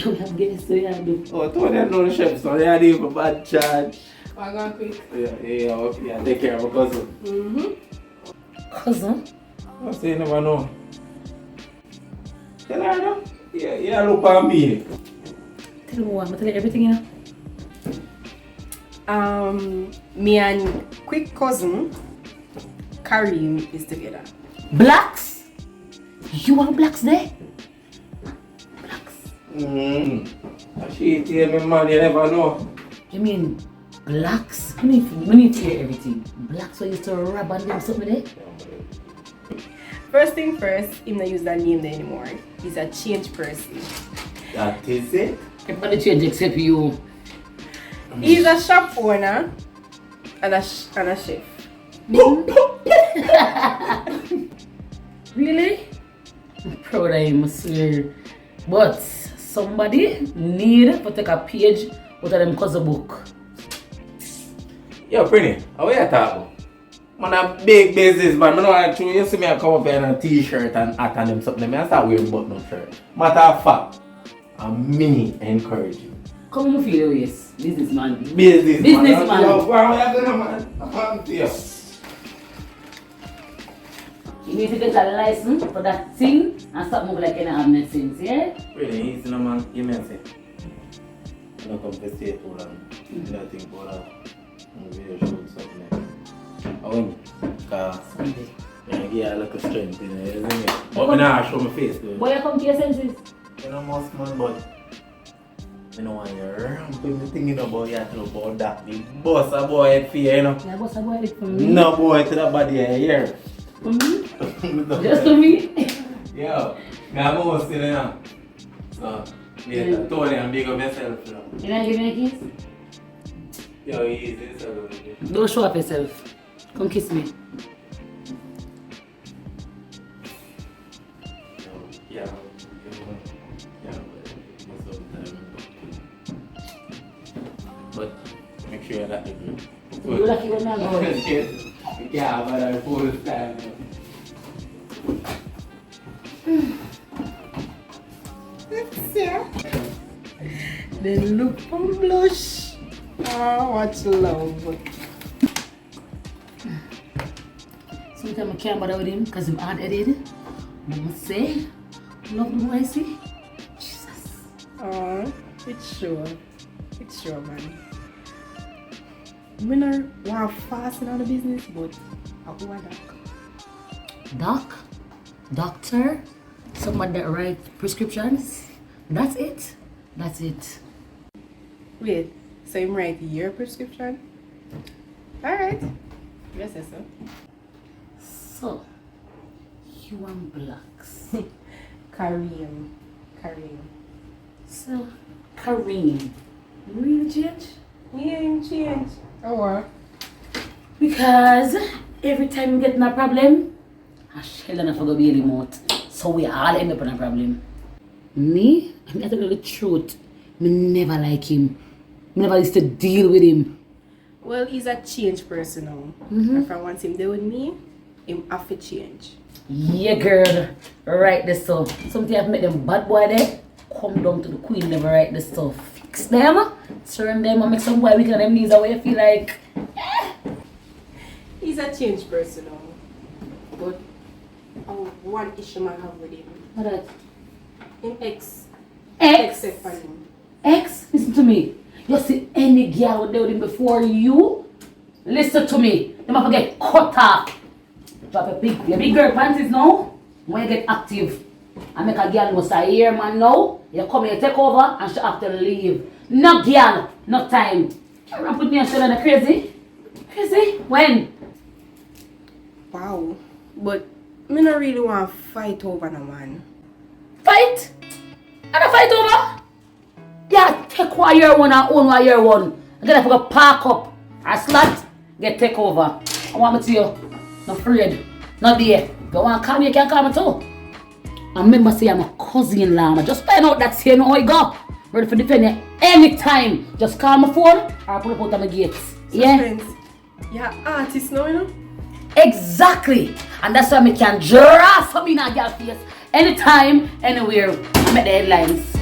We have guests, so yeah, do. Oh, Tony, I know the chef, so they are doing a bad charge. I'm going quick. Yeah, take care of my cousin. Cousin? I say you never know. Tell her, no? Yeah, look at me. Tell me what, I'm tell you everything, you know. Me and quick cousin Kareem is together. Blacks? You and blacks there? She tell me, man, you never know. You mean blacks? We need to hear everything. Blacks were used to rob and them something there? First thing first, him not use that name there anymore. He's a changed person. That is it? Everybody change except you. He's a shop owner and a chef. Really? I'm proud of him, I swear. But somebody need to take a page out of them cousin book. Yo, Prinny, how are you talking? Man, a big business, man. I know I true. You see me, I come up here in a t-shirt and hat and them something. I start wearing button-up shirt. Matter of fact, I'm me encouraging. Come on, feel your ways. Businessman. Businessman. Yo, what are you doing, man? I'm here. You need to get a license for that thing and stop moving like you don't have no sense, yeah? Really, easy, no, man. Give me a say. I don't come to stay too long. I don't think about that. Video shoot something. I went because I get a little strength in it, isn't it? But I don't show my face, though. Boy, you come to your senses. You know, most man, but I don't want you ramping the thing, you know, about you know about that. The boss a boy head for you, you know. Yeah, boss a boy head for me. No boy to the body here. For me? Just for me? Yo, I'm almost still in now. So, later, Tony, I'm big up yourself, you know. You not give me a kiss? Yo, easy, it's a little bit. Don't show up yourself. Come kiss me. Yeah. But make sure that you do. You lucky when I'm going. Yeah, but I full time. The look and blush. Oh, what love. Sometimes I can't bother with him because I'm hard-headed. I must say, love the boy I see. Jesus. Oh, it's sure. It's sure, man. We not want fast in the business, but I go a doc. Doc? Doctor? Someone that writes prescriptions? That's it? That's it. Wait, so him write your prescription? Alright. Yes, yes, sir. So, you want blacks. Kareem. So, Kareem, you really change? Yeah, him change. Or? Because every time you get in a problem, I shall not forget be remote. So we all end up in a problem. Me, I'm not telling you the truth. Me never like him. Me never used to deal with him. Well, he's a changed person now. If I want him there with me, him have to change. Yeah, girl. Right this so. Something have make them bad boy there. Come down to the queen, never write this stuff. Fix them, turn them and make some boy weak on them knees away. Feel like, He's a changed person now. But one issue I have with him. what that? Him ex. Ex? Except for him. Ex, listen to me. You see any girl out there with him before you? Listen to me. Them have to get cut off. Drop your big girl panties now. When you get active and make a girl must a year man now, you come here, take over and she have to leave. No girl, no time. You run put me on shoulder crazy? Crazy? When? Wow. But me not really want to fight over no man. Fight? And a fight over? Yeah, take what year one and own what year one. And then I forgot park up. A slut, get take over. I want me to you. Not afraid. Not there. If you want to call me, you can call me too. And remember say I'm a cousin-in-law. Just find out that say how I go. Ready for defend you anytime. Just call my phone or pull up out of my gates. So Yeah? friends, you're an artist now, you know? Exactly. And that's why I can draw something in a girl face anytime, anywhere. I make the headlines.